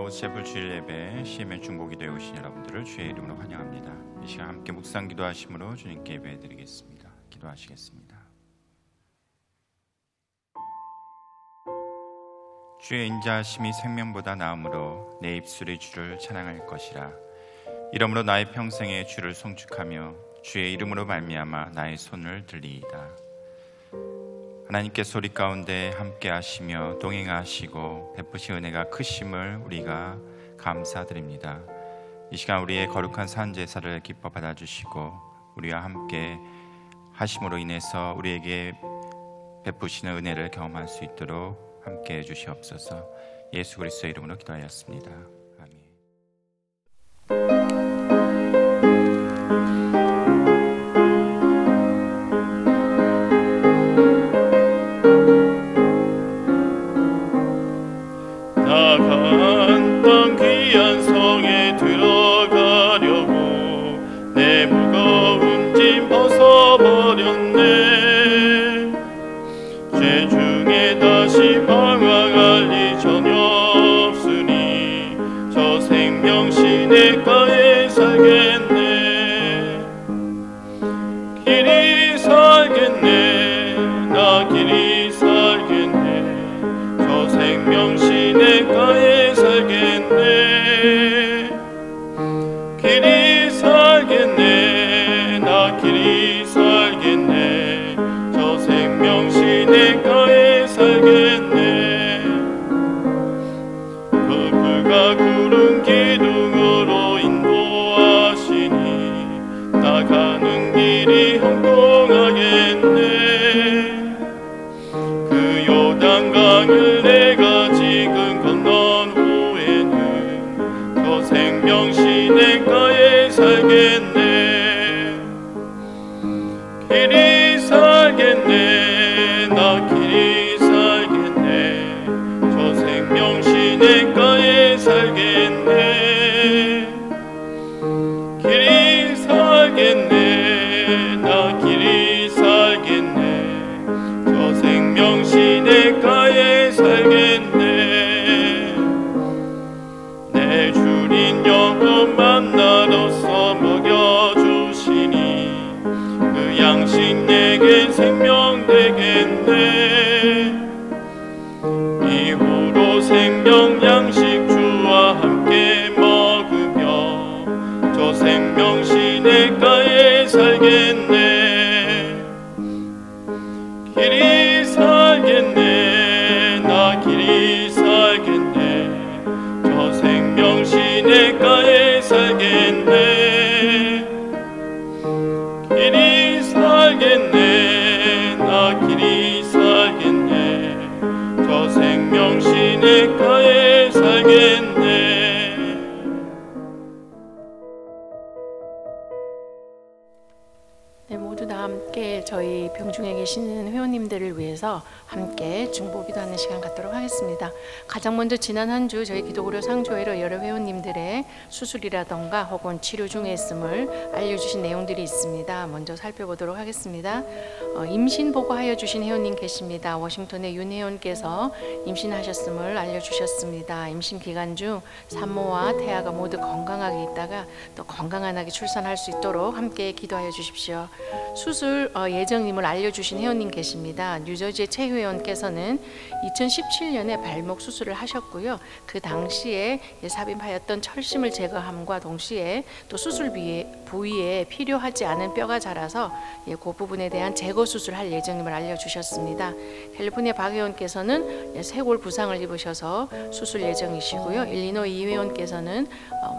오세블 주일 예배 CMN 중보기도에 오신 여러분들을 주의 이름으로 환영합니다. 이 시간 함께 묵상 기도하심으로 주님께 예배드리겠습니다. 기도하시겠습니다. 주의 인자하심이 생명보다 나음으로 내 입술이 주를 찬양할 것이라. 이러므로 나의 평생에 주를 송축하며 주의 이름으로 말미암아 나의 손을 들리이다. 하나님께서 우리 가운데 함께 하시며 동행하시고 베푸신 은혜가 크심을 우리가 감사드립니다. 이 시간 우리의 거룩한 산제사를 기뻐 받아주시고 우리와 함께 하심으로 인해서 우리에게 베푸시는 은혜를 경험할 수 있도록 함께 해주시옵소서. 예수 그리스도의 이름으로 기도하였습니다. 아멘. 나간 땅 귀한 성에 들어가려고 내 무거운 짐 벗어버렸네. 죄 중에 다시 방황할 리 전혀 없으니 저 생명 시냇가에 살겠네. 길이 살겠네. 나 길이 살겠네. 저 생명 시냇가에 살겠네. 길이 살겠네. 나 길이 살겠네. 저 생명 시냇가에 살겠네. 그가 구름 기둥으로 인도하시니 나가는 길이 형통하겠네. 그 요단강을 내가 지금 건넌 후에는 저 생명 시냇가에 살겠네. 길이 살겠네. 나 길이 살겠네. 저 생명 시냇가에 살겠네. 길이 살겠네. 나 길이 살겠네. 저 생명 시냇가에 살겠네. 내 주린 영혼 만나로서 먹여주시니 그 양식 내게 생명 되겠네. 이후로 생명 양식 주와 함께 먹으며 저 생명 시냇가에 살겠네. 길이 살겠네. 나 길이 살겠네. 저 생명 시냇가에 살겠네. 길이 살겠네. 나 길이 살겠네. 저 생명 시냇가에 살겠네. 네, 모두 다 함께 저희 병중에 계시는 회원님들을 위해서 함께 중보기도하는 시간 갖도록 하겠습니다. 가장 먼저 지난 한 주 저희 기도고려 상조회로 여러 회원님들의 수술이라던가 혹은 치료 중에 있음을 알려주신 내용들이 있습니다. 먼저 살펴보도록 하겠습니다. 임신 보고하여 주신 회원님 계십니다. 워싱턴의 윤 회원께서 임신하셨음을 알려주셨습니다. 임신 기간 중 산모와 태아가 모두 건강하게 있다가 또 건강하게 출산할 수 있도록 함께 기도하여 주십시오. 수술 예정임을 알려주신 회원님 계십니다. 뉴저지의 최 회원께서는 2017년에 발목 수술을 하셨고요. 그 당시에 삽입하였던 철심을 제거함과 동시에 또 수술 부위에 필요하지 않은 뼈가 자라서 그 부분에 대한 제거 수술할 예정임을 알려주셨습니다. 캘리포니아 박 회원께서는 쇄골 부상을 입으셔서 수술 예정이시고요. 일리노이 이 회원께서는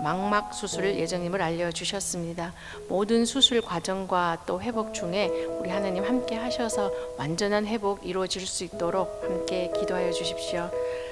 망막 수술 예정임을 알려주셨습니다. 모든 수술 과정과 또 회복 중에 우리 하나님 함께 하셔서 완전한 회복 이루어질 수 있도록 함께 기도하여 주십시오.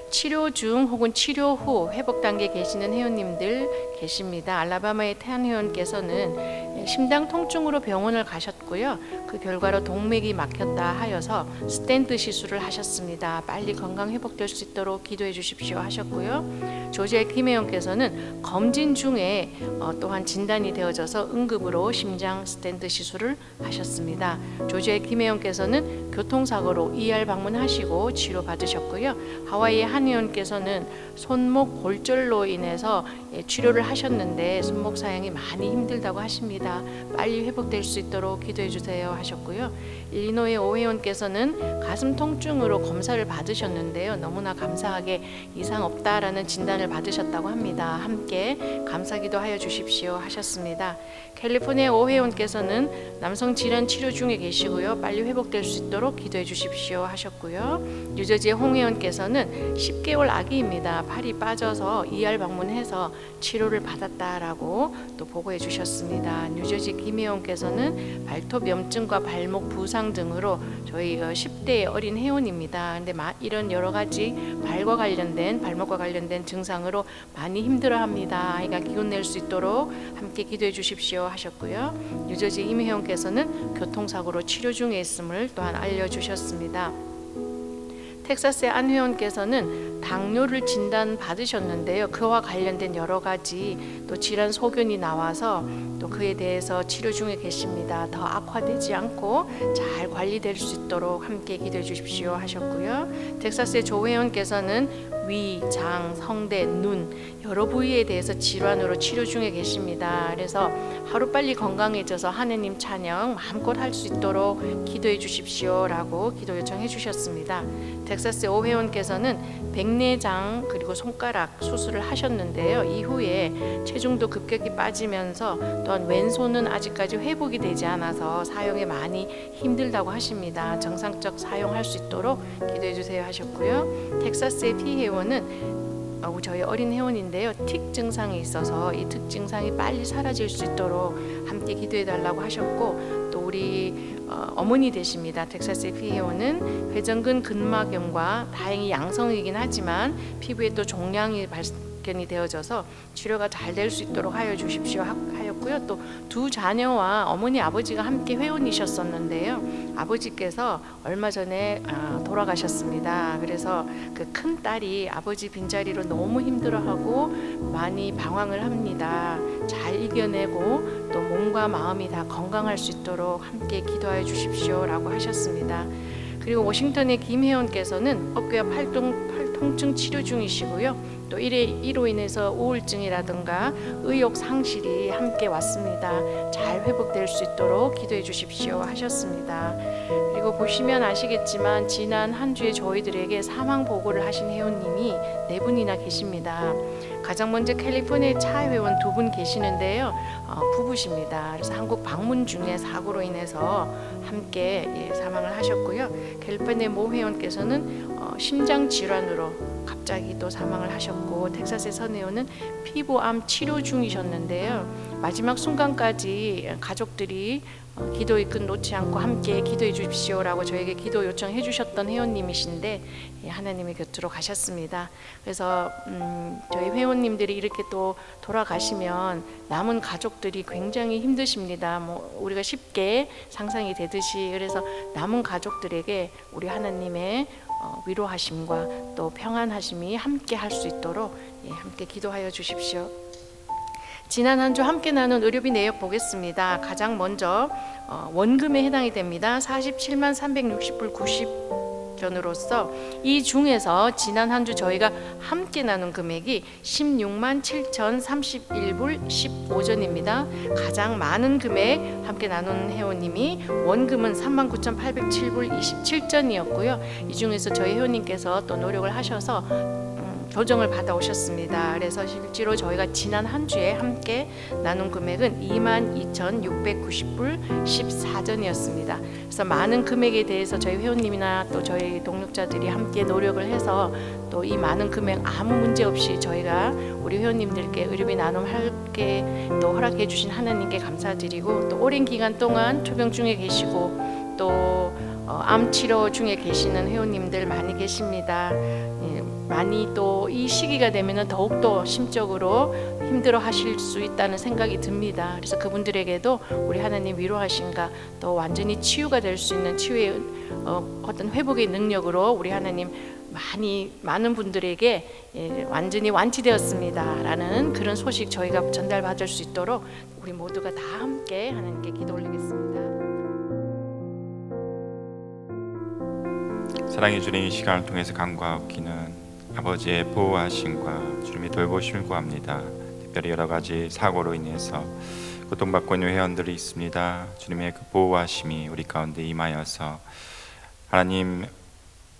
치료 중 혹은 치료 후 회복 단계에 계시는 회원님들 계십니다. 알라바마의 태안 회원께서는 심장 통증으로 병원을 가셨고요. 그 결과로 동맥이 막혔다 하여서 스텐트 시술을 하셨습니다. 빨리 건강 회복될 수 있도록 기도해 주십시오 하셨고요. 조지아의 김혜영께서는 검진 중에 또한 진단이 되어져서 응급으로 심장 스텐트 시술을 하셨습니다. 조지아의 김혜영께서는 교통사고로 ER 방문하시고 치료받으셨고요. 하와이의 한 의원께서는 손목 골절로 인해서 치료를 하셨는데 손목 사용이 많이 힘들다고 하십니다. 빨리 회복될 수 있도록 기도해 주세요 하셨고요. 일리노이의 오 회원께서는 가슴 통증으로 검사를 받으셨는데요. 너무나 감사하게 이상 없다라는 진단을 받으셨다고 합니다. 함께 감사기도 하여 주십시오 하셨습니다. 캘리포니아 오 회원께서는 남성 질환 치료 중에 계시고요. 빨리 회복될 수 있도록 기도해 주십시오 하셨고요. 뉴저지의 홍 회원께서는 10개월 아기입니다. 팔이 빠져서 ER 방문해서 치료를 받았다라고 또 보고해 주셨습니다. 뉴저지 김 회원께서는 발톱 염증과 발목 부상 등으로 저희 10대 어린 회원입니다. 근데 이런 여러 가지 발목과 관련된 증상으로 많이 힘들어합니다. 아이가 기운 낼 수 있도록 함께 기도해 주십시오 하셨고요. 뉴저지 임 회원께서는 교통사고로 치료 중에 있음을 또한 알려주셨습니다. 텍사스의 안 회원께서는 당뇨를 진단 받으셨는데요. 그와 관련된 여러 가지 또 질환 소견이 나와서 또 그에 대해서 치료 중에 계십니다. 더 악화되지 않고 잘 관리될 수 있도록 함께 기도해 주십시오 하셨고요. 텍사스의 조 회원께서는 위, 장, 성대, 눈 여러 부위에 대해서 질환으로 치료 중에 계십니다. 그래서 하루빨리 건강해져서 하느님 찬양 마음껏 할 수 있도록 기도해 주십시오라고 기도 요청해 주셨습니다. 텍사스 오 회원께서는 백내장 그리고 손가락 수술을 하셨는데요. 이후에 체중도 급격히 빠지면서 또한 왼손은 아직까지 회복이 되지 않아서 사용에 많이 힘들다고 하십니다. 정상적 사용할 수 있도록 기도해 주세요 하셨고요. 텍사스의 피 회원은 저희 어린 회원인데요. 틱 증상이 있어서 이 틱 증상이 빨리 사라질 수 있도록 함께 기도해 달라고 하셨고 또 우리 어머니 되십니다. 텍사스의 피 회원은 회전근 근막염과 다행히 양성이긴 하지만 피부에 또 종양이 발견이 되어져서 치료가 잘 될 수 있도록 하여 주십시오 하였고요. 또 두 자녀와 어머니 아버지가 함께 회원이셨었는데요. 아버지께서 얼마 전에 돌아가셨습니다. 그래서 그 큰 딸이 아버지 빈자리로 너무 힘들어하고 많이 방황을 합니다. 잘 이겨내고 또 몸과 마음이 다 건강할 수 있도록 함께 기도하여 주십시오라고 하셨습니다. 그리고 워싱턴의 김 회원께서는 어깨와 팔 통증 치료 중이시고요. 또 이로 인해서 우울증이라든가 의욕 상실이 함께 왔습니다. 잘 회복될 수 있도록 기도해 주십시오 하셨습니다. 그리고 보시면 아시겠지만 지난 한 주에 저희들에게 사망 보고를 하신 회원님이 4분이나 계십니다. 가장 먼저 캘리포니아 차 회원 2분 계시는데요. 부부십니다. 그래서 한국 방문 중에 사고로 인해서 함께 사망을 하셨고요. 캘리포니아 모 회원께서는 심장 질환으로 갑자기 또 사망을 하셨고 텍사스의 선 회원은 피부암 치료 중이셨는데요. 마지막 순간까지 가족들이 기도 이끈 놓지 않고 함께 기도해 주십시오라고 저에게 기도 요청해 주셨던 회원님이신데 하나님의 곁으로 가셨습니다. 그래서 저희 회원님들이 이렇게 또 돌아가시면 남은 가족들이 굉장히 힘드십니다. 우리가 쉽게 상상이 되듯이 그래서 남은 가족들에게 우리 하나님의 위로하심과 또 평안하심이 함께 할 수 있도록 함께 기도하여 주십시오. 지난 한 주 함께 나눈 의료비 내역 보겠습니다. 가장 먼저 원금에 해당이 됩니다. 47만 360불 90전으로서 이 중에서 지난 한 주 저희가 함께 나눈 금액이 16만 7,031불 15전입니다. 가장 많은 금액 함께 나눈 회원님이 원금은 39,807불 27전이었고요. 이 중에서 저희 회원님께서 또 노력을 하셔서 조정을 받아오셨습니다. 그래서 실제로 저희가 지난 한 주에 함께 나눈 금액은 22,690불 14전이었습니다. 그래서 많은 금액에 대해서 저희 회원님이나 또 저희 동력자들이 함께 노력을 해서 또 이 많은 금액 아무 문제 없이 저희가 우리 회원님들께 의료비 나눔하게 또 허락해 주신 하나님께 감사드리고 또 오랜 기간 동안 초병 중에 계시고 또 암 치료 중에 계시는 회원님들 많이 계십니다. 많이 또 이 시기가 되면은 더욱더 심적으로 힘들어 하실 수 있다는 생각이 듭니다. 그래서 그분들에게도 우리 하나님 위로하신가 또 완전히 치유가 될 수 있는 치유의 어떤 회복의 능력으로 우리 하나님 많은 분들에게 완전히 완치되었습니다라는 그런 소식 저희가 전달받을 수 있도록 우리 모두가 다 함께 하나님께 기도 올리겠습니다. 사랑의 주님, 이 시간을 통해서 간구하옵기는 아버지의 보호하심과 주님의 돌보심을 구합니다. 특별히 여러 가지 사고로 인해서 고통받고 있는 회원들이 있습니다. 주님의 그 보호하심이 우리 가운데 임하여서 하나님,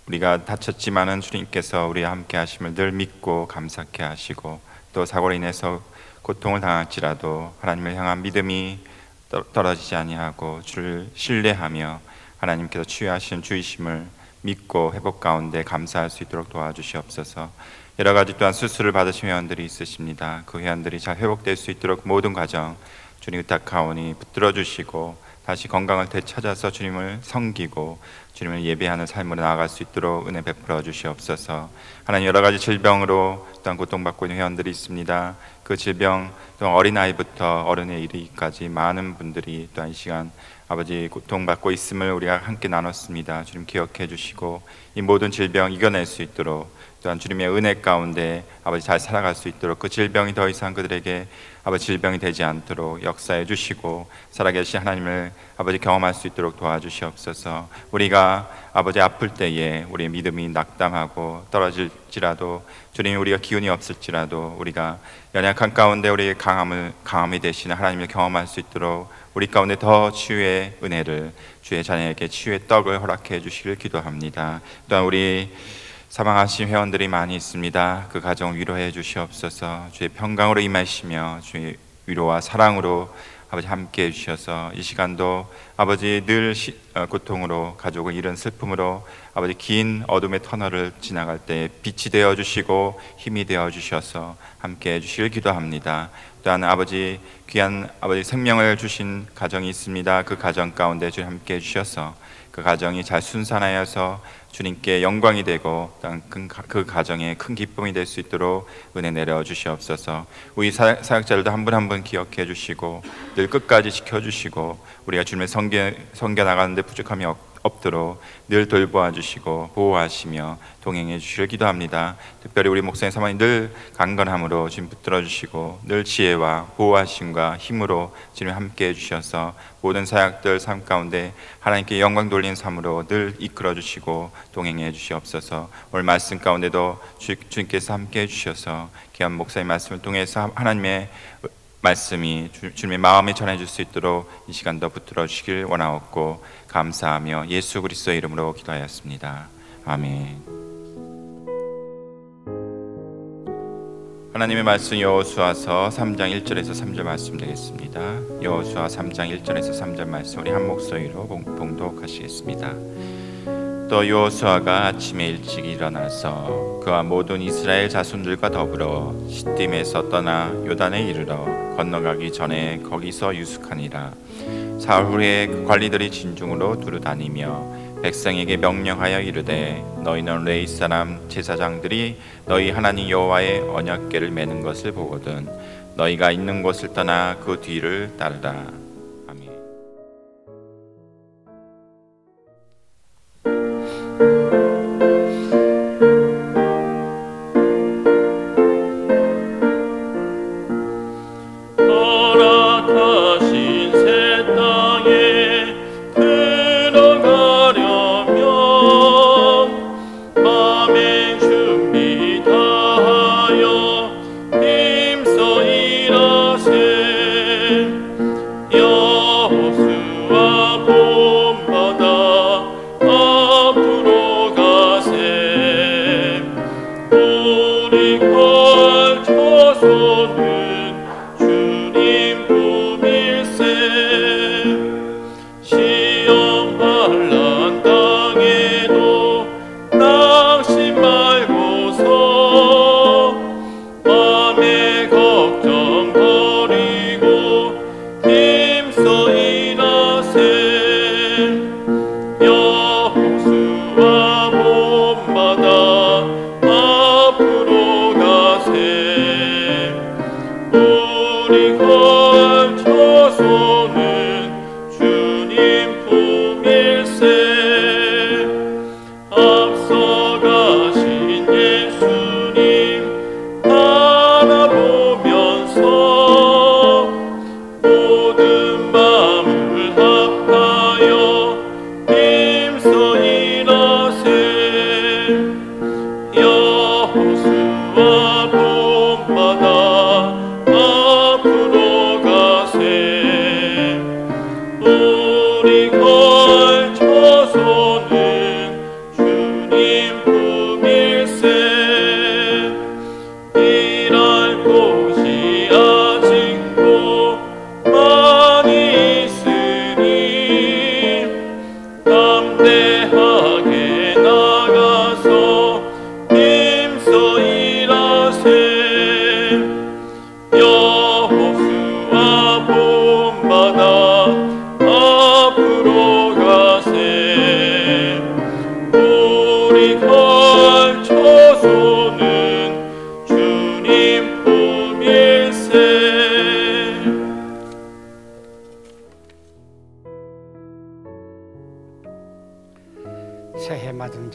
우리가 다쳤지만은 주님께서 우리와 함께 하심을 늘 믿고 감사케 하시고, 또 사고로 인해서 고통을 당할지라도 하나님을 향한 믿음이 떨어지지 아니하고 주를 신뢰하며 하나님께서 치유하신 주이심을 믿고 회복 가운데 감사할 수 있도록 도와주시옵소서. 여러 가지 또한 수술을 받으신 회원들이 있으십니다. 그 회원들이 잘 회복될 수 있도록 모든 과정 주님 의탁하오니 붙들어 주시고 다시 건강을 되찾아서 주님을 섬기고 주님을 예배하는 삶으로 나아갈 수 있도록 은혜 베풀어 주시옵소서. 하나님, 여러 가지 질병으로 또한 고통받고 있는 회원들이 있습니다. 그 질병 또한 어린아이부터 어른에 이르기까지 많은 분들이 또한 이 시간 아버지 고통받고 있음을 우리가 함께 나눴습니다. 주님 기억해 주시고 이 모든 질병 이겨낼 수 있도록, 또한 주님의 은혜 가운데 아버지 잘 살아갈 수 있도록, 그 질병이 더 이상 그들에게 아버지 질병이 되지 않도록 역사해 주시고 살아계신 하나님을 아버지 경험할 수 있도록 도와주시옵소서. 우리가 아버지 아플 때에 우리의 믿음이 낙담하고 떨어질지라도, 주님 우리가 기운이 없을지라도 우리가 연약한 가운데 우리의 강함이 되시는 하나님을 경험할 수 있도록 우리 가운데 더 치유의 은혜를, 주의 자녀에게 치유의 떡을 허락해 주시길 기도합니다. 또한 우리 사망하신 회원들이 많이 있습니다. 그 가정 위로해 주시옵소서. 주의 평강으로 임하시며 주의 위로와 사랑으로 아버지 함께 해주셔서 이 시간도 아버지 늘 고통으로 가족을 잃은 슬픔으로 아버지 긴 어둠의 터널을 지나갈 때 빛이 되어 주시고 힘이 되어 주셔서 함께 해주시길 기도합니다. 또한 아버지 귀한 아버지 생명을 주신 가정이 있습니다. 그 가정 가운데 주님 함께 해주셔서 그 가정이 잘 순산하여서 주님께 영광이 되고 그 가정에 큰 기쁨이 될 수 있도록 은혜 내려 주시옵소서. 우리 사역자들도 한 분 한 분 기억해 주시고 늘 끝까지 지켜주시고 우리가 주님의 섬겨 나가는데 부족함이 없도록 늘 돌보아 주시고 보호하시며 동행해 주시길 기도합니다. 특별히 우리 목사님 사모님 늘 강건함으로 주님 붙들어 주시고 늘 지혜와 보호하심과 힘으로 주님 함께 해주셔서 모든 사역들 삶 가운데 하나님께 영광 돌리는 삶으로 늘 이끌어 주시고 동행해 주시옵소서. 오늘 말씀 가운데도 주님께서 함께 해주셔서 귀한 목사님 말씀을 통해서 하나님의 말씀이 주님의 마음에 전해질 수 있도록 이 시간도 붙들어 주시길 원하옵고 감사하며 예수 그리스도의 이름으로 기도하였습니다. 아멘. 하나님의 말씀 여호수아서 3장 1절에서 3절 말씀 되겠습니다. 여호수아 3장 1절에서 3절 말씀 우리 한 목소리로 봉독하시겠습니다. 또 여호수아가 아침에 일찍 일어나서 그와 모든 이스라엘 자손들과 더불어 시딤에서 떠나 요단에 이르러 건너가기 전에 거기서 유숙하니라. 사흘 후에 그 관리들이 진중으로 두루 다니며 백성에게 명령하여 이르되 너희는 레위 사람 제사장들이 너희 하나님 여호와의 언약궤를 매는 것을 보거든 너희가 있는 곳을 떠나 그 뒤를 따르라. 아멘. 허락하신 새 땅에 들어가려면 마음의 준비 다하여 힘써 일하세. 여호수아 본받아 앞으로 가세. 우리 걸 처소는 시험 환난 땅에도 낙심 말고서 맘의 걱정 버리고 힘써 일하세. 여호수아 본받아 앞으로 가세. 우리 걸 처소는 앞서 가신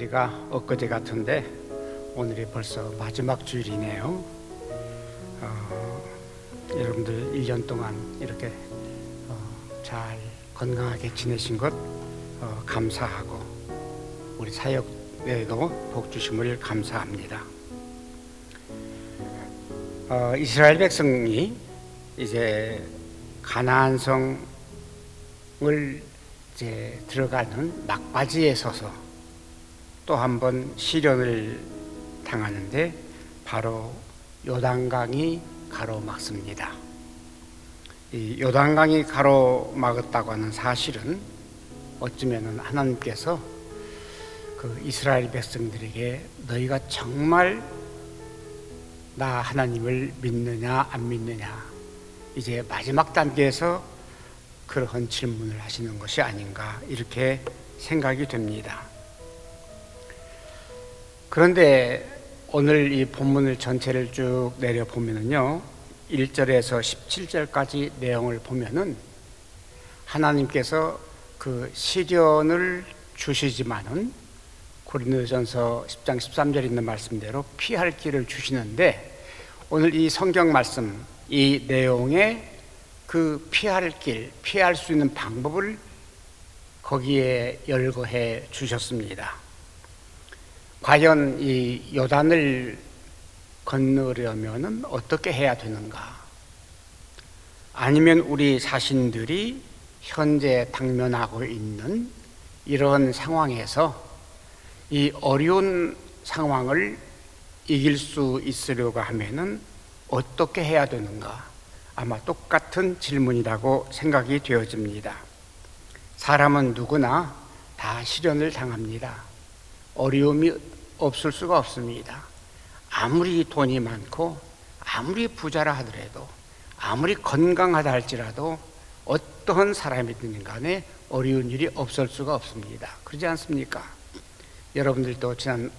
지가 엊그제 같은데 오늘이 벌써 마지막 주일이네요. 여러분들 1년 동안 이렇게 잘 건강하게 지내신 것 감사하고 우리 사역에도 복 주심을 감사합니다. 이스라엘 백성이 이제 가나안 성을 이제 들어가는 막바지에 서서 또 한 번 시련을 당하는데 바로 요단강이 가로막습니다. 이 요단강이 가로막았다고 하는 사실은 어쩌면은 하나님께서 그 이스라엘 백성들에게 너희가 정말 나 하나님을 믿느냐 안 믿느냐 이제 마지막 단계에서 그러한 질문을 하시는 것이 아닌가 이렇게 생각이 됩니다. 그런데 오늘 이 본문을 전체를 쭉 내려보면은요 1절에서 17절까지 내용을 보면은 하나님께서 그 시련을 주시지만은 고린도전서 10장 13절에 있는 말씀대로 피할 길을 주시는데 오늘 이 성경 말씀 이 내용에 그 피할 길, 피할 수 있는 방법을 거기에 열거해 주셨습니다. 과연 이 요단을 건너려면은 어떻게 해야 되는가? 아니면 우리 자신들이 현재 당면하고 있는 이런 상황에서 이 어려운 상황을 이길 수 있으려고 하면은 어떻게 해야 되는가? 아마 똑같은 질문이라고 생각이 되어집니다. 사람은 누구나 다 시련을 당합니다. 어려움이 없을 수가 없습니다. 아무리 돈이 많고 아무리 부자라 하더라도 아무리 건강하다 할지라도 어떠한 사람이든 간에 어려운 일이 없을 수가 없습니다. 그러지 않습니까? 여러분들도 지난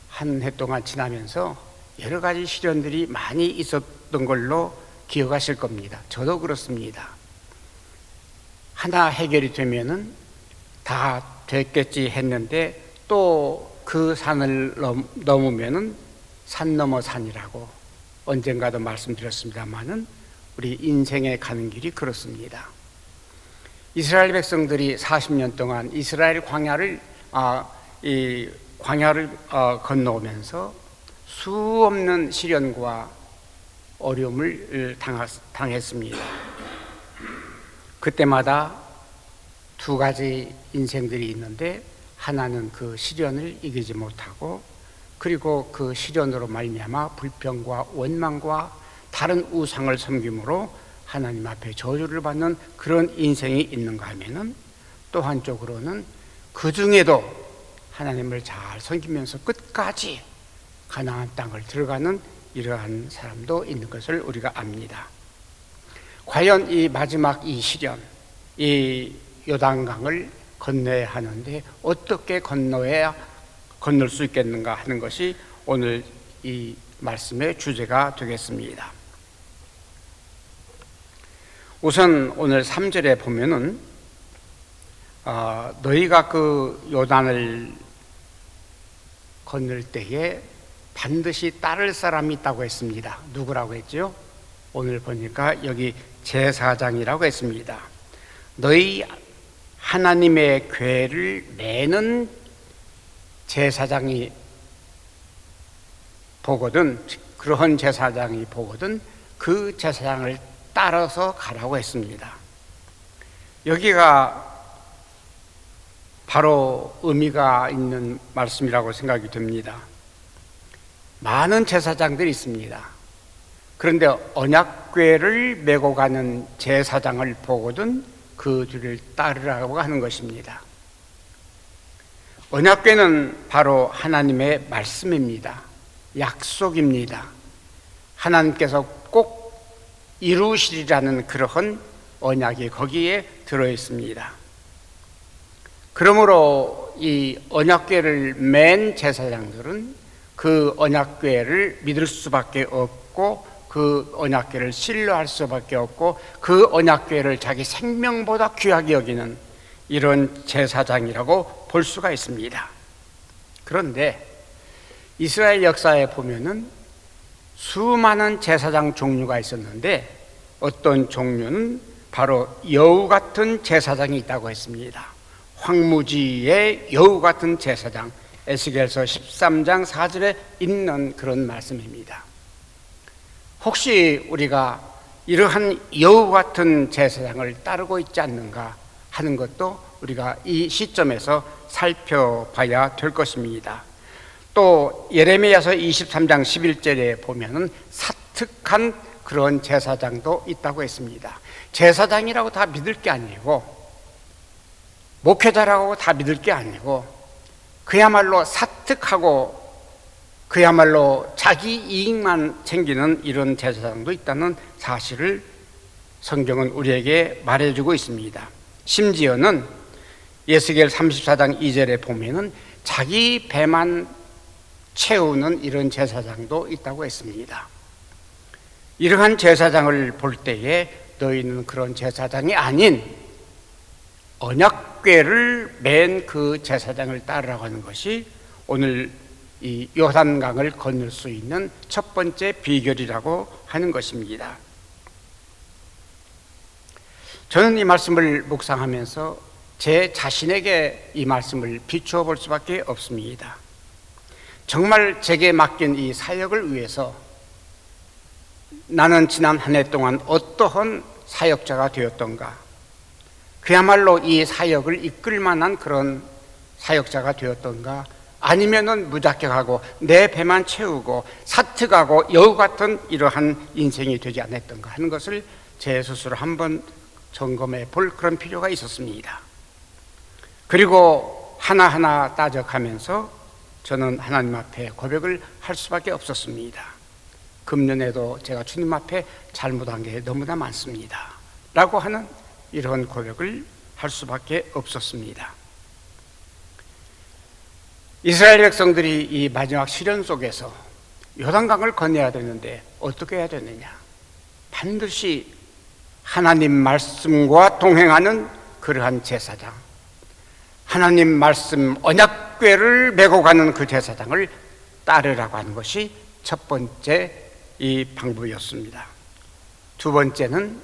한 해 동안 지나면서 여러 가지 시련들이 많이 있었던 걸로 기억하실 겁니다. 저도 그렇습니다. 하나 해결이 되면은 다 됐겠지 했는데 또 그 산을 넘으면은 산 넘어 산이라고 언젠가도 말씀드렸습니다만은 우리 인생에 가는 길이 그렇습니다. 이스라엘 백성들이 40년 동안 이스라엘 광야를 건너오면서 수없는 시련과 어려움을 당했습니다. 그때마다 두 가지 인생들이 있는데 하나는 그 시련을 이기지 못하고 그리고 그 시련으로 말미암아 불평과 원망과 다른 우상을 섬김으로 하나님 앞에 저주를 받는 그런 인생이 있는가 하면은 또 한쪽으로는 그 중에도 하나님을 잘 섬기면서 끝까지 가나안 땅을 들어가는 이러한 사람도 있는 것을 우리가 압니다. 과연 이 마지막 이 시련, 이 요단강을 건너야 하는데 어떻게 건널 수 있겠는가 하는 것이 오늘 이 말씀의 주제가 되겠습니다. 우선 오늘 3절에 보면은 너희가 그 요단을 건널 때에 반드시 따를 사람이 있다고 했습니다. 누구라고 했죠? 오늘 보니까 여기 제사장이라고 했습니다. 너희 하나님의 궤를 매는 제사장이 보거든, 그러한 제사장이 보거든 그 제사장을 따라서 가라고 했습니다. 여기가 바로 의미가 있는 말씀이라고 생각이 됩니다. 많은 제사장들이 있습니다. 그런데 언약궤를 메고 가는 제사장을 보거든 그 뒤를 따르라고 하는 것입니다. 언약궤는 바로 하나님의 말씀입니다. 약속입니다. 하나님께서 꼭 이루시리라는 그러한 언약이 거기에 들어 있습니다. 그러므로 이 언약궤를 맨 제사장들은 그 언약궤를 믿을 수밖에 없고 그 언약궤를 신뢰할 수밖에 없고 그 언약궤를 자기 생명보다 귀하게 여기는 이런 제사장이라고 볼 수가 있습니다. 그런데 이스라엘 역사에 보면은 수많은 제사장 종류가 있었는데 어떤 종류는 바로 여우 같은 제사장이 있다고 했습니다. 황무지의 여우 같은 제사장, 에스겔서 13장 4절에 있는 그런 말씀입니다. 혹시 우리가 이러한 여우 같은 제사장을 따르고 있지 않는가 하는 것도 우리가 이 시점에서 살펴봐야 될 것입니다. 또 예레미야서 23장 11절에 보면은 사특한 그런 제사장도 있다고 했습니다. 제사장이라고 다 믿을 게 아니고, 목회자라고 다 믿을 게 아니고, 그야말로 사특하고 그야말로 자기 이익만 챙기는 이런 제사장도 있다는 사실을 성경은 우리에게 말해주고 있습니다. 심지어는 예스겔 34장 2절에 보면은 자기 배만 채우는 이런 제사장도 있다고 했습니다. 이러한 제사장을 볼 때에 너희는 그런 제사장이 아닌 언약궤를 맨 그 제사장을 따르라고 하는 것이 오늘 이 요단강을 건널 수 있는 첫 번째 비결이라고 하는 것입니다. 저는 이 말씀을 묵상하면서 제 자신에게 이 말씀을 비추어 볼 수밖에 없습니다. 정말 제게 맡긴 이 사역을 위해서 나는 지난 한 해 동안 어떠한 사역자가 되었던가, 그야말로 이 사역을 이끌 만한 그런 사역자가 되었던가, 아니면은 무자격하고 내 배만 채우고 사특하고 여우 같은 이러한 인생이 되지 않았던가 하는 것을 제 스스로 한번 점검해 볼 그런 필요가 있었습니다. 그리고 하나하나 따져가면서 저는 하나님 앞에 고백을 할 수밖에 없었습니다. 금년에도 제가 주님 앞에 잘못한 게 너무나 많습니다 라고 하는 이런 고백을 할 수밖에 없었습니다. 이스라엘 백성들이 이 마지막 시련 속에서 요단강을 건너야 되는데 어떻게 해야 되느냐? 반드시 하나님 말씀과 동행하는 그러한 제사장, 하나님 말씀 언약궤를 메고 가는 그 제사장을 따르라고 하는 것이 첫 번째 이 방법이었습니다. 두 번째는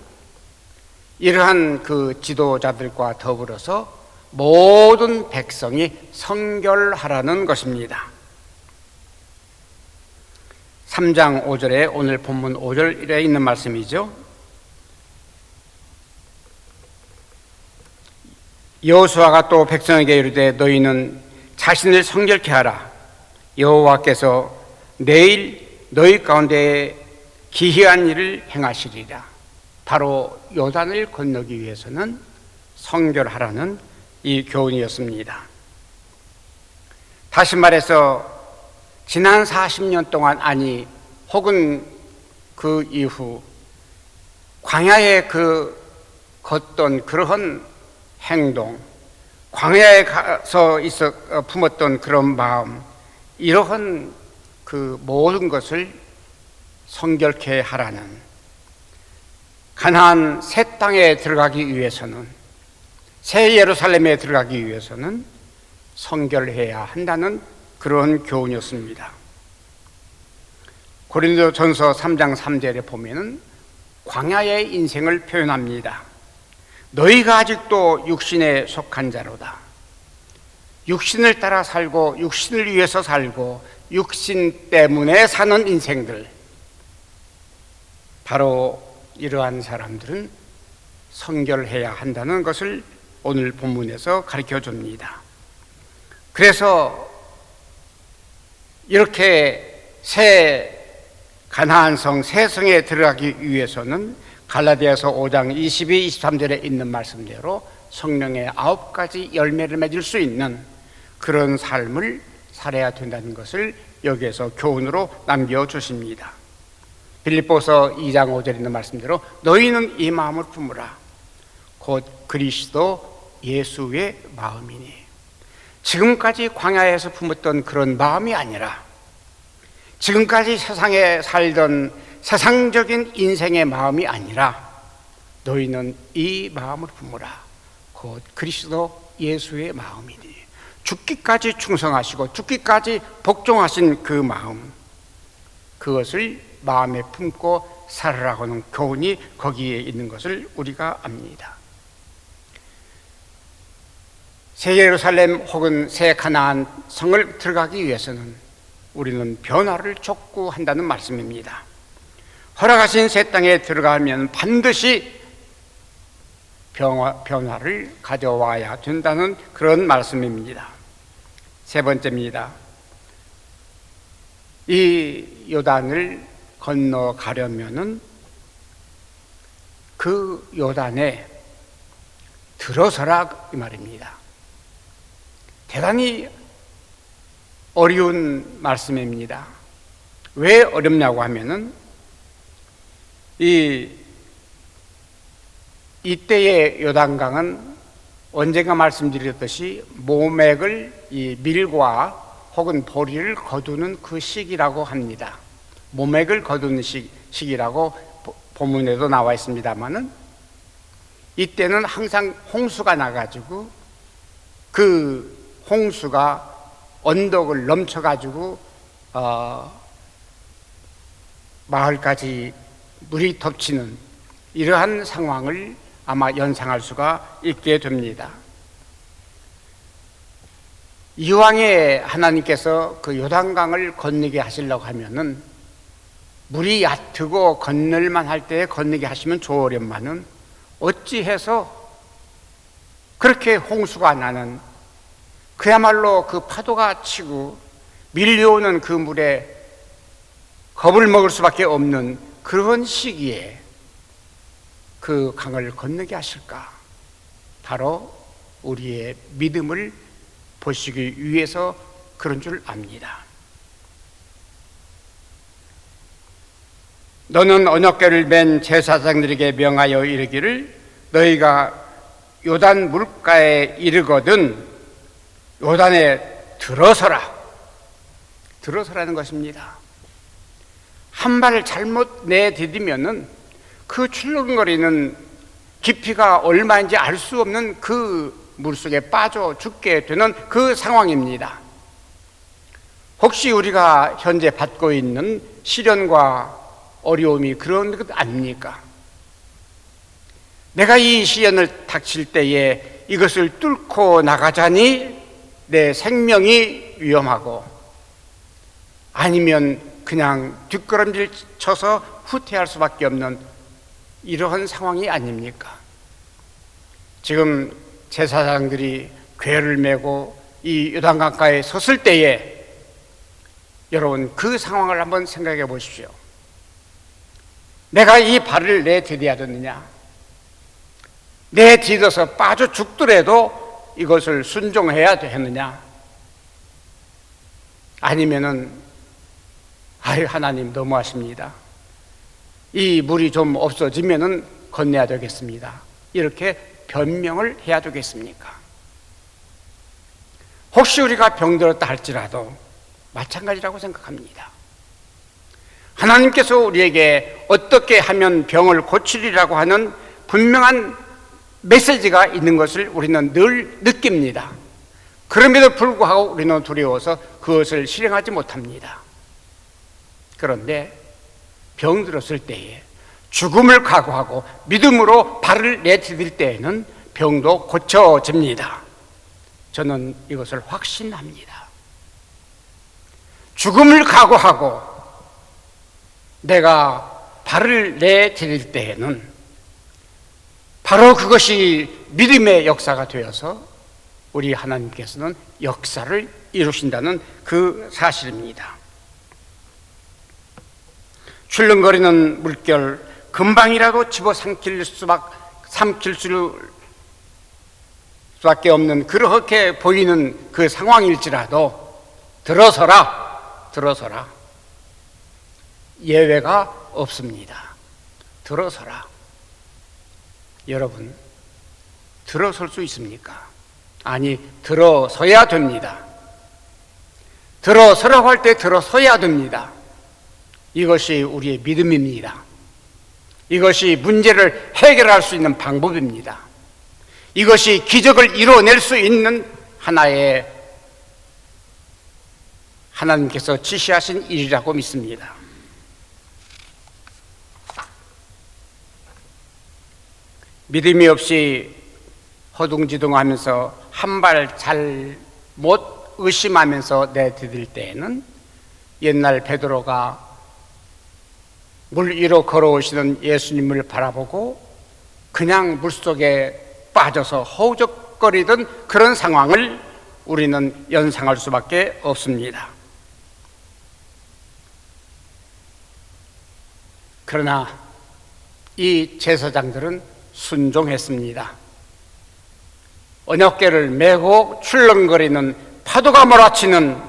이러한 그 지도자들과 더불어서 모든 백성이 성결하라는 것입니다. 3장 5절에 오늘 본문 5절에 있는 말씀이죠. 여호수아가 또 백성에게 이르되 너희는 자신을 성결케 하라. 여호와께서 내일 너희 가운데 기이한 일을 행하시리라. 바로 요단을 건너기 위해서는 성결하라는 이 교훈이었습니다. 다시 말해서 지난 40년 동안, 아니 혹은 그 이후 광야에 걷던 그러한 행동, 광야에 가서 품었던 그런 마음, 이러한 그 모든 것을 성결케 하라는, 가나안 새 땅에 들어가기 위해서는, 새 예루살렘에 들어가기 위해서는 성결해야 한다는 그런 교훈이었습니다. 고린도전서 3장 3절에 보면은 광야의 인생을 표현합니다. 너희가 아직도 육신에 속한 자로다. 육신을 따라 살고 육신을 위해서 살고 육신 때문에 사는 인생들, 바로 이러한 사람들은 성결해야 한다는 것을 오늘 본문에서 가르쳐 줍니다. 그래서 이렇게 새 가나안성 새 성에 들어가기 위해서는 갈라디아서 5장 22, 23절에 있는 말씀대로 성령의 9가지 열매를 맺을 수 있는 그런 삶을 살아야 된다는 것을 여기에서 교훈으로 남겨주십니다. 빌립보서 2장 5절에 있는 말씀대로 너희는 이 마음을 품으라. 곧 그리스도 예수의 마음이니. 지금까지 광야에서 품었던 그런 마음이 아니라 지금까지 세상에 살던 세상적인 인생의 마음이 아니라 너희는 이 마음을 품으라. 곧 그리스도 예수의 마음이니. 죽기까지 충성하시고 죽기까지 복종하신 그 마음, 그것을 마음에 품고 살으라고 하는 교훈이 거기에 있는 것을 우리가 압니다. 새 예루살렘 혹은 새 가나안 성을 들어가기 위해서는 우리는 변화를 촉구한다는 말씀입니다. 허락하신 새 땅에 들어가면 반드시 변화를 가져와야 된다는 그런 말씀입니다. 세 번째입니다. 이 요단을 건너가려면은 그 요단에 들어서라 이 말입니다. 대단히 어려운 말씀입니다. 왜 어렵냐고 하면은 이때의 요단강은 언젠가 말씀드렸듯이 모맥을 이 밀과 혹은 보리를 거두는 그 시기라고 합니다. 모맥을 거두는 시기라고 본문에도 나와 있습니다만은 이때는 항상 홍수가 나가지고 그 홍수가 언덕을 넘쳐가지고 마을까지 물이 덮치는 이러한 상황을 아마 연상할 수가 있게 됩니다. 이왕에 하나님께서 그 요단강을 건너게 하시려고 하면은 물이 얕고 건널만 할 때 건너게 하시면 좋으련만은 어찌해서 그렇게 홍수가 나는, 그야말로 그 파도가 치고 밀려오는 그 물에 겁을 먹을 수밖에 없는 그런 시기에 그 강을 건너게 하실까? 바로 우리의 믿음을 보시기 위해서 그런 줄 압니다. 너는 언약궤를 맨 제사장들에게 명하여 이르기를 너희가 요단 물가에 이르거든 요단에 들어서라는 것입니다. 한 발을 잘못 내디디면은 그 출렁거리는 깊이가 얼마인지 알 수 없는 그 물속에 빠져 죽게 되는 그 상황입니다. 혹시 우리가 현재 받고 있는 시련과 어려움이 그런 것 아닙니까? 내가 이 시련을 닥칠 때에 이것을 뚫고 나가자니 내 생명이 위험하고 아니면 그냥 뒷걸음질 쳐서 후퇴할 수밖에 없는 이러한 상황이 아닙니까? 지금 제사장들이 궤를 메고 이 요단강가에 섰을 때에 여러분 그 상황을 한번 생각해 보십시오. 내가 이 발을 내디뎌야 되느냐? 내디뎌서 빠져 죽더라도 이것을 순종해야 되느냐? 아니면은 아유 하나님 너무하십니다. 이 물이 좀 없어지면은 건너야 되겠습니다. 이렇게 변명을 해야 되겠습니까? 혹시 우리가 병들었다 할지라도 마찬가지라고 생각합니다. 하나님께서 우리에게 어떻게 하면 병을 고치리라고 하는 분명한 메시지가 있는 것을 우리는 늘 느낍니다. 그럼에도 불구하고 우리는 두려워서 그것을 실행하지 못합니다. 그런데 병들었을 때에 죽음을 각오하고 믿음으로 발을 내디딜 때에는 병도 고쳐집니다. 저는 이것을 확신합니다. 죽음을 각오하고 내가 발을 내디딜 때에는 바로 그것이 믿음의 역사가 되어서 우리 하나님께서는 역사를 이루신다는 그 사실입니다. 출렁거리는 물결 금방이라도 집어삼킬 수밖에 없는 그렇게 보이는 그 상황일지라도 들어서라. 예외가 없습니다. 들어서라. 여러분, 들어설 수 있습니까? 아니, 들어서야 됩니다. 들어서라고 할 때 들어서야 됩니다. 이것이 우리의 믿음입니다. 이것이 문제를 해결할 수 있는 방법입니다. 이것이 기적을 이루어낼 수 있는 하나의 하나님께서 지시하신 일이라고 믿습니다. 믿음이 없이 허둥지둥하면서 한 발 잘못 의심하면서 내디딜 때에는 옛날 베드로가 물 위로 걸어오시는 예수님을 바라보고 그냥 물속에 빠져서 허우적거리던 그런 상황을 우리는 연상할 수밖에 없습니다. 그러나 이 제사장들은 순종했습니다. 언약궤를 메고 출렁거리는 파도가 몰아치는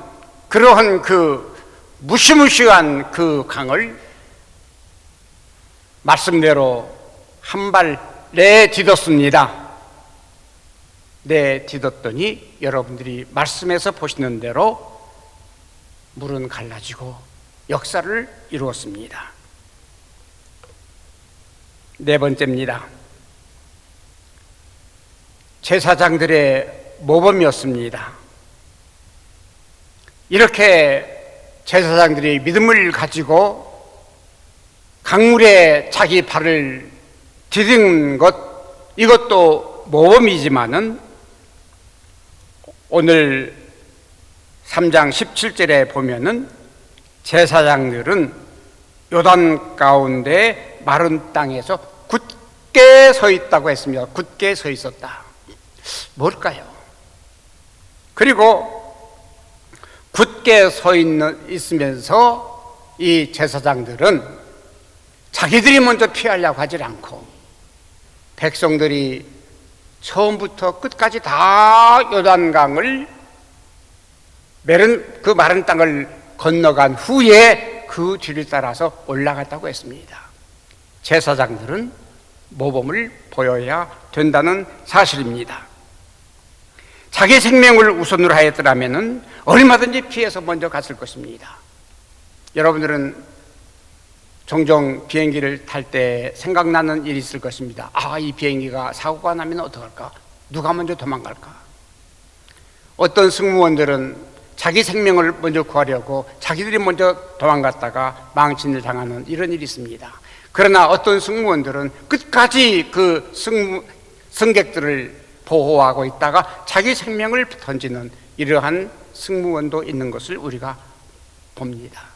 그러한 그 무시무시한 그 강을 말씀대로 한 발 내딛었습니다. 내딛었더니 여러분들이 말씀에서 보시는 대로 물은 갈라지고 역사를 이루었습니다. 네 번째입니다. 제사장들의 모범이었습니다. 이렇게 제사장들이 믿음을 가지고 강물에 자기 발을 디딘 것, 이것도 모범이지만은 오늘 3장 17절에 보면은 제사장들은 요단 가운데 마른 땅에서 굳게 서 있다고 했습니다. 굳게 서 있었다. 뭘까요? 그리고 굳게 서 있으면서 이 제사장들은 자기들이 먼저 피하려고 하질 않고 백성들이 처음부터 끝까지 다 요단강을 그 마른 땅을 건너간 후에 그 뒤를 따라서 올라갔다고 했습니다. 제사장들은 모범을 보여야 된다는 사실입니다. 자기 생명을 우선으로 하였더라면 얼마든지 피해서 먼저 갔을 것입니다. 여러분들은 종종 비행기를 탈 때 생각나는 일이 있을 것입니다. 이 비행기가 사고가 나면 어떡할까? 누가 먼저 도망갈까? 어떤 승무원들은 자기 생명을 먼저 구하려고 자기들이 먼저 도망갔다가 망신을 당하는 이런 일이 있습니다. 그러나 어떤 승무원들은 끝까지 그 승객들을 보호하고 있다가 자기 생명을 던지는 이러한 승무원도 있는 것을 우리가 봅니다.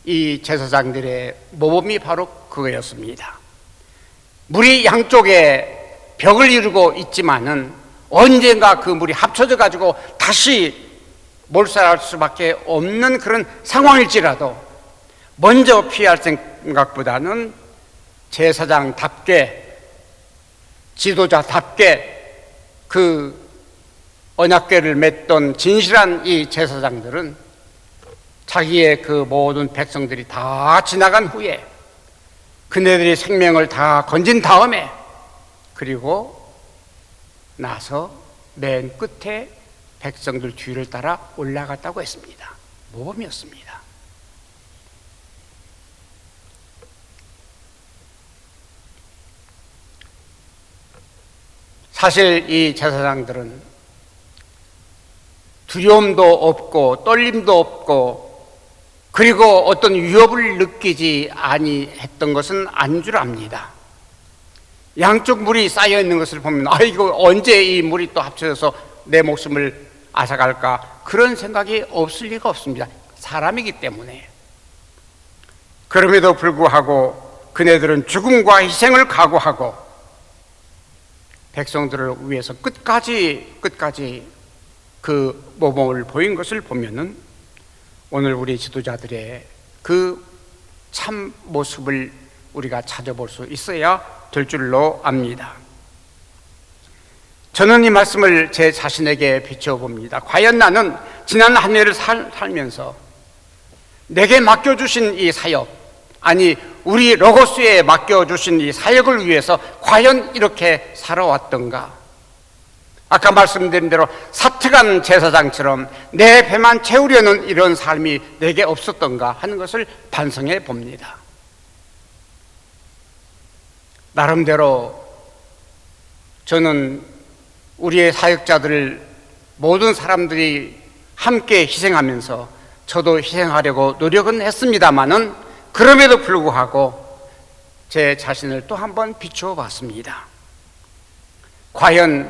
이 제사장들의 모범이 바로 그거였습니다. 물이 양쪽에 벽을 이루고 있지만은 언젠가 그 물이 합쳐져 가지고 다시 몰살할 수밖에 없는 그런 상황일지라도 먼저 피할 생각보다는 제사장답게, 지도자답게 그 언약궤를 맸던 진실한 이 제사장들은 자기의 그 모든 백성들이 다 지나간 후에 그네들이 생명을 다 건진 다음에 그리고 나서 맨 끝에 백성들 뒤를 따라 올라갔다고 했습니다. 모범이었습니다. 사실 이 제사장들은 두려움도 없고 떨림도 없고 그리고 어떤 위협을 느끼지 아니했던 것은 아닌 줄 압니다. 양쪽 물이 쌓여 있는 것을 보면 이거 언제 이 물이 또 합쳐져서 내 목숨을 앗아갈까, 그런 생각이 없을 리가 없습니다. 사람이기 때문에. 그럼에도 불구하고 그네들은 죽음과 희생을 각오하고 백성들을 위해서 끝까지 그 모범을 보인 것을 보면은 오늘 우리 지도자들의 그 참 모습을 우리가 찾아볼 수 있어야 될 줄로 압니다. 저는 이 말씀을 제 자신에게 비춰봅니다. 과연 나는 지난 한 해를 살면서 내게 맡겨주신 이 사역, 아니 우리 로고스에 맡겨주신 이 사역을 위해서 과연 이렇게 살아왔던가? 아까 말씀드린 대로 사특한 제사장처럼 내 배만 채우려는 이런 삶이 내게 없었던가 하는 것을 반성해 봅니다. 나름대로 저는 우리의 사역자들을 모든 사람들이 함께 희생하면서 저도 희생하려고 노력은 했습니다마는 그럼에도 불구하고 제 자신을 또 한번 비추어 봤습니다. 과연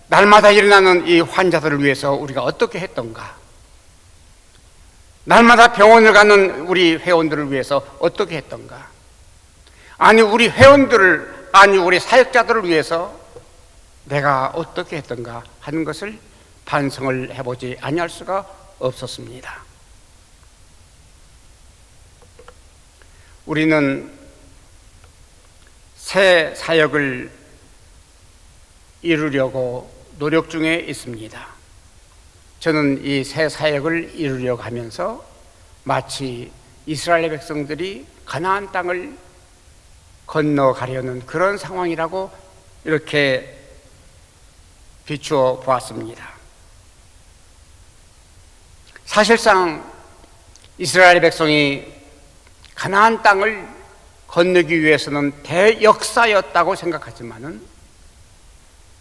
날마다 일어나는 이 환자들을 위해서 우리가 어떻게 했던가? 날마다 병원을 가는 우리 회원들을 위해서 어떻게 했던가? 아니 우리 회원들을, 아니 우리 사역자들을 위해서 내가 어떻게 했던가 하는 것을 반성을 해보지 아니할 수가 없었습니다. 우리는 새 사역을 이루려고 노력 중에 있습니다. 저는 이 새 사역을 이루려고 하면서 마치 이스라엘 백성들이 가나안 땅을 건너가려는 그런 상황이라고 이렇게 비추어 보았습니다. 사실상 이스라엘 백성이 가나안 땅을 건너기 위해서는 대역사였다고 생각하지만은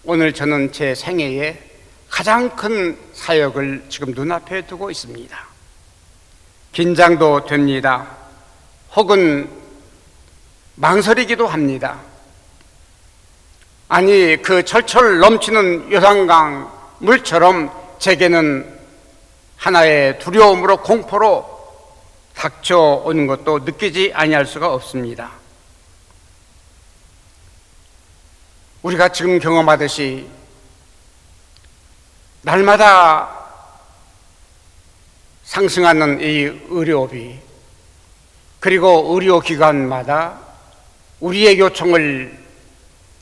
오늘 저는 제 생애에 가장 큰 사역을 지금 눈앞에 두고 있습니다. 긴장도 됩니다. 혹은 망설이기도 합니다. 아니 그 철철 넘치는 요단강 물처럼 제게는 하나의 두려움으로 공포로 닥쳐오는 것도 느끼지 아니할 수가 없습니다. 우리가 지금 경험하듯이 날마다 상승하는 이 의료비, 그리고 의료기관마다 우리의 요청을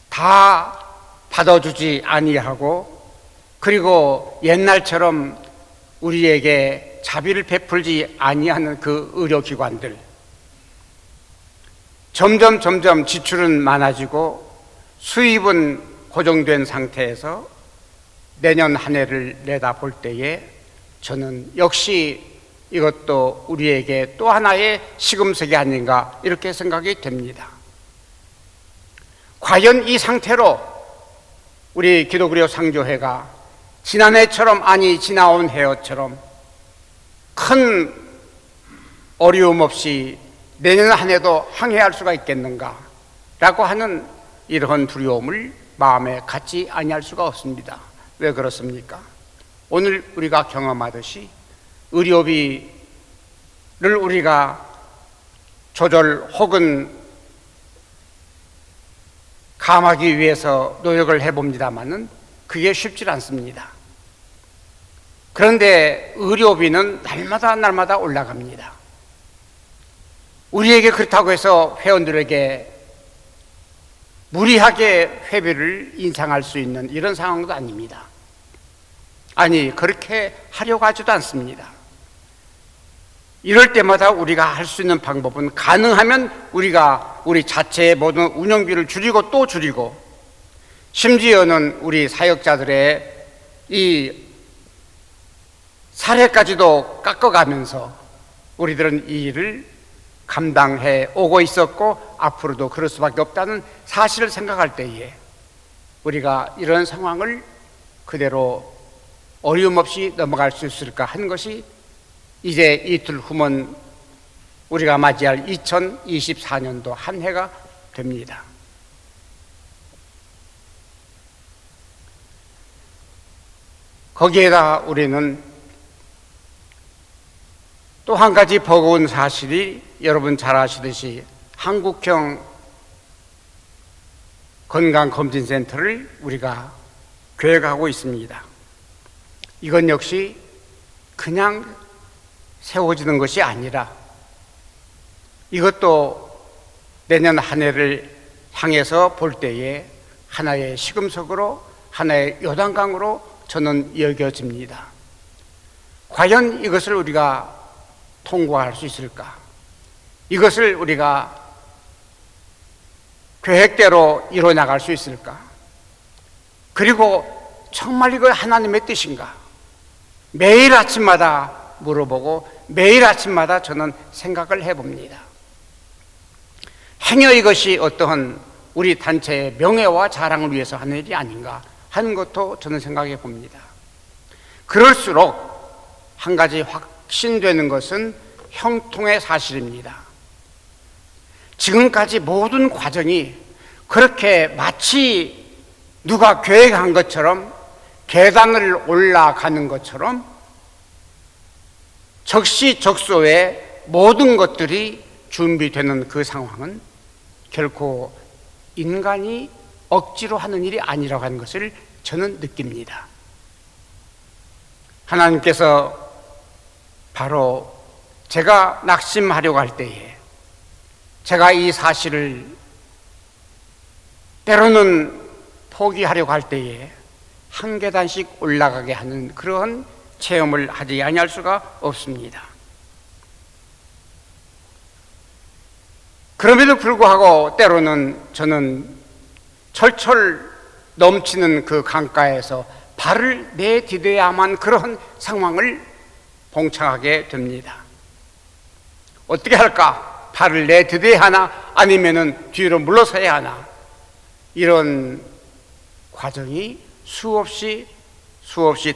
다 받아주지 아니하고, 그리고 옛날처럼 우리에게 자비를 베풀지 아니하는 그 의료기관들, 점점 지출은 많아지고 수입은 고정된 상태에서 내년 한 해를 내다볼 때에 저는 역시 이것도 우리에게 또 하나의 시금석이 아닌가 이렇게 생각이 됩니다. 과연 이 상태로 우리 기독교 상조회가 지난해처럼, 아니 지나온 해처럼 큰 어려움 없이 내년 한 해도 항해할 수가 있겠는가 라고 하는 이러한 두려움을 마음에 갖지 아니할 수가 없습니다. 왜 그렇습니까? 오늘 우리가 경험하듯이 의료비를 우리가 조절 혹은 감하기 위해서 노력을 해봅니다마는 그게 쉽지 않습니다. 그런데 의료비는 날마다 올라갑니다. 우리에게 그렇다고 해서 회원들에게 무리하게 회비를 인상할 수 있는 이런 상황도 아닙니다. 아니 그렇게 하려고 하지도 않습니다. 이럴 때마다 우리가 할 수 있는 방법은 가능하면 우리가 우리 자체의 모든 운영비를 줄이고 또 줄이고, 심지어는 우리 사역자들의 이 사례까지도 깎아가면서 우리들은 이 일을 감당해 오고 있었고 앞으로도 그럴 수밖에 없다는 사실을 생각할 때에 우리가 이런 상황을 그대로 어려움 없이 넘어갈 수 있을까 하는 것이 이제 이틀 후면 우리가 맞이할 2024년도 한 해가 됩니다. 거기에다 우리는 또 한 가지 버거운 사실이, 여러분 잘 아시듯이 한국형 건강검진센터를 우리가 계획하고 있습니다. 이건 역시 그냥 세워지는 것이 아니라 이것도 내년 한 해를 향해서 볼 때에 하나의 시금석으로, 하나의 요단강으로 저는 여겨집니다. 과연 이것을 우리가 통과할 수 있을까? 이것을 우리가 계획대로 이뤄나갈 수 있을까? 그리고 정말 이거 하나님의 뜻인가? 매일 아침마다 물어보고 매일 아침마다 저는 생각을 해봅니다. 행여 이것이 어떠한 우리 단체의 명예와 자랑을 위해서 하는 일이 아닌가 하는 것도 저는 생각해 봅니다. 그럴수록 한 가지 확신되는 것은 형통의 사실입니다. 지금까지 모든 과정이 그렇게 마치 누가 계획한 것처럼 계단을 올라가는 것처럼 적시적소에 모든 것들이 준비되는 그 상황은 결코 인간이 억지로 하는 일이 아니라고 하는 것을 저는 느낍니다. 하나님께서 바로 제가 낙심하려고 할 때에, 제가 이 사실을 때로는 포기하려고 할 때에 한 계단씩 올라가게 하는 그런 체험을 하지 아니할 수가 없습니다. 그럼에도 불구하고 때로는 저는 철철 넘치는 그 강가에서 발을 내디뎌야만 그런 상황을 봉착하게 됩니다. 어떻게 할까? 발을 내디뎌야 하나? 아니면은 뒤로 물러서야 하나? 이런 과정이 수없이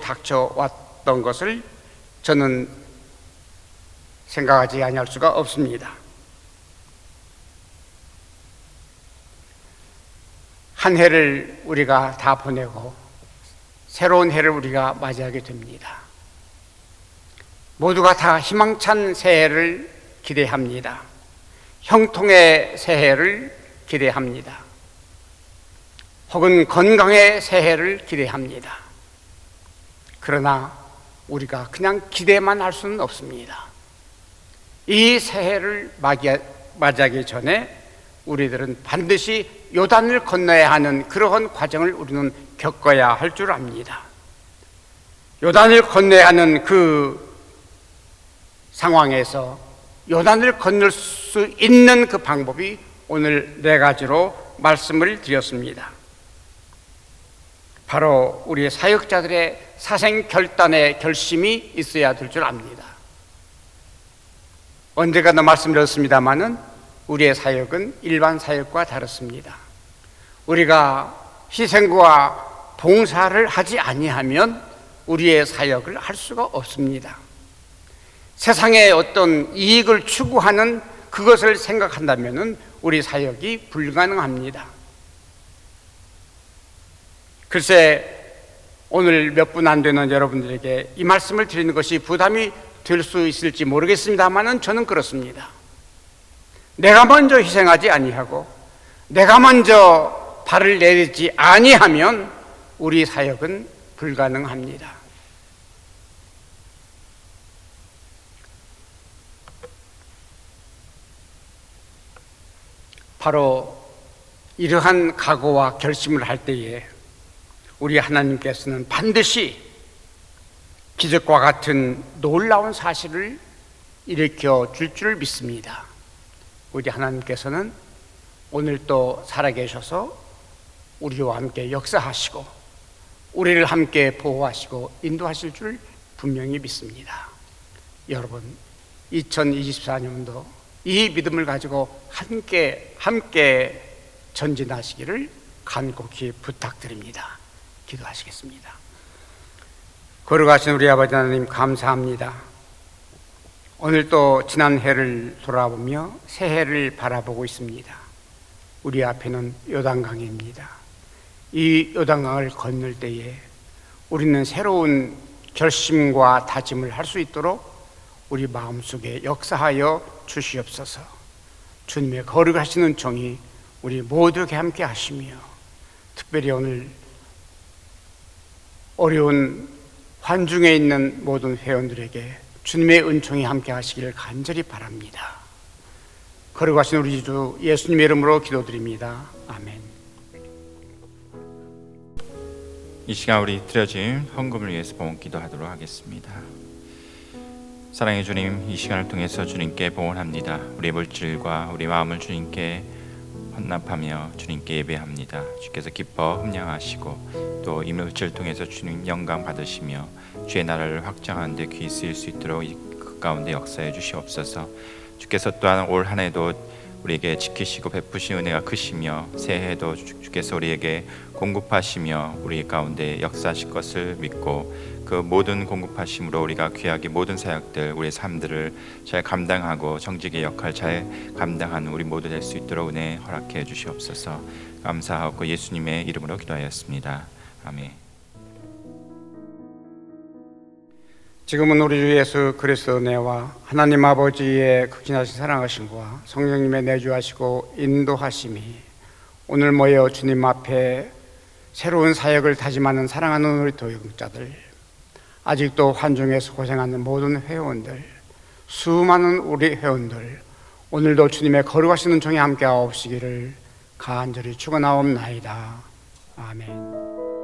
닥쳐왔던 것을 저는 생각하지 아니할 수가 없습니다. 한 해를 우리가 다 보내고 새로운 해를 우리가 맞이하게 됩니다. 모두가 다 희망찬 새해를 기대합니다. 형통의 새해를 기대합니다. 혹은 건강의 새해를 기대합니다. 그러나 우리가 그냥 기대만 할 수는 없습니다. 이 새해를 맞이하기 전에 우리들은 반드시 요단을 건너야 하는 그러한 과정을 우리는 겪어야 할 줄 압니다. 요단을 건너야 하는 그 상황에서 요단을 건널 수 있는 그 방법이 오늘 4가지로 말씀을 드렸습니다. 바로 우리의 사역자들의 사생결단의 결심이 있어야 될 줄 압니다. 언젠가도 말씀드렸습니다마는 우리의 사역은 일반 사역과 다릅니다. 우리가 희생과 봉사를 하지 아니하면 우리의 사역을 할 수가 없습니다. 세상의 어떤 이익을 추구하는 그것을 생각한다면 우리 사역이 불가능합니다. 글쎄, 오늘 몇 분 안 되는 여러분들에게 이 말씀을 드리는 것이 부담이 될 수 있을지 모르겠습니다만 저는 그렇습니다. 내가 먼저 희생하지 아니하고 내가 먼저 발을 내딛지 아니하면 우리 사역은 불가능합니다. 바로 이러한 각오와 결심을 할 때에 우리 하나님께서는 반드시 기적과 같은 놀라운 사실을 일으켜 줄 줄 믿습니다. 우리 하나님께서는 오늘 또 살아계셔서 우리와 함께 역사하시고 우리를 함께 보호하시고 인도하실 줄 분명히 믿습니다. 여러분, 2024년도 이 믿음을 가지고 함께 전진하시기를 간곡히 부탁드립니다. 기도하시겠습니다. 거룩하신 우리 아버지 하나님, 감사합니다. 오늘 또 지난 해를 돌아보며 새해를 바라보고 있습니다. 우리 앞에는 요단강입니다. 이 요단강을 건널 때에 우리는 새로운 결심과 다짐을 할 수 있도록 우리 마음속에 역사하여 주시옵소서. 주님의 거룩하시는 종이 우리 모두에게 함께 하시며 특별히 오늘 어려운 환중에 있는 모든 회원들에게 주님의 은총이 함께 하시기를 간절히 바랍니다. 거룩하신 우리 주 예수님의 이름으로 기도드립니다. 아멘. 이 시간 우리 드려진 헌금을 위해서 봉헌 기도하도록 하겠습니다. 사랑의 주님, 이 시간을 통해서 주님께 봉헌합니다. 우리의 물질과 우리 마음을 주님께 헌납하며 주님께 예배합니다. 주께서 기뻐 흠양하시고 또 이 물질을 통해서 주님 영광 받으시며 주의 나라를 확장하는 데 귀 쓰일 수 있도록 그 가운데 역사해 주시옵소서. 주께서 또한 올 한 해도 우리에게 지키시고 베푸신 은혜가 크시며 새해에도 주께서 우리에게 공급하시며 우리 가운데 역사하실 것을 믿고 그 모든 공급하심으로 우리가 귀하게 모든 사역들 우리의 삶들을 잘 감당하고 정직의 역할 잘 감당하는 우리 모두 될 수 있도록 은혜 허락해 주시옵소서. 감사하고 예수님의 이름으로 기도하였습니다. 아멘. 지금은 우리 주 예수 그리스도 은혜와 하나님 아버지의 극진하신 사랑하심과 성령님의 내주하시고 인도하심이 오늘 모여 주님 앞에 새로운 사역을 다짐하는 사랑하는 우리 도역자들, 아직도 환중에서 고생하는 모든 회원들, 수많은 우리 회원들, 오늘도 주님의 거룩하시는 종에 함께 하옵시기를 간절히 축원하옵나이다. 아멘.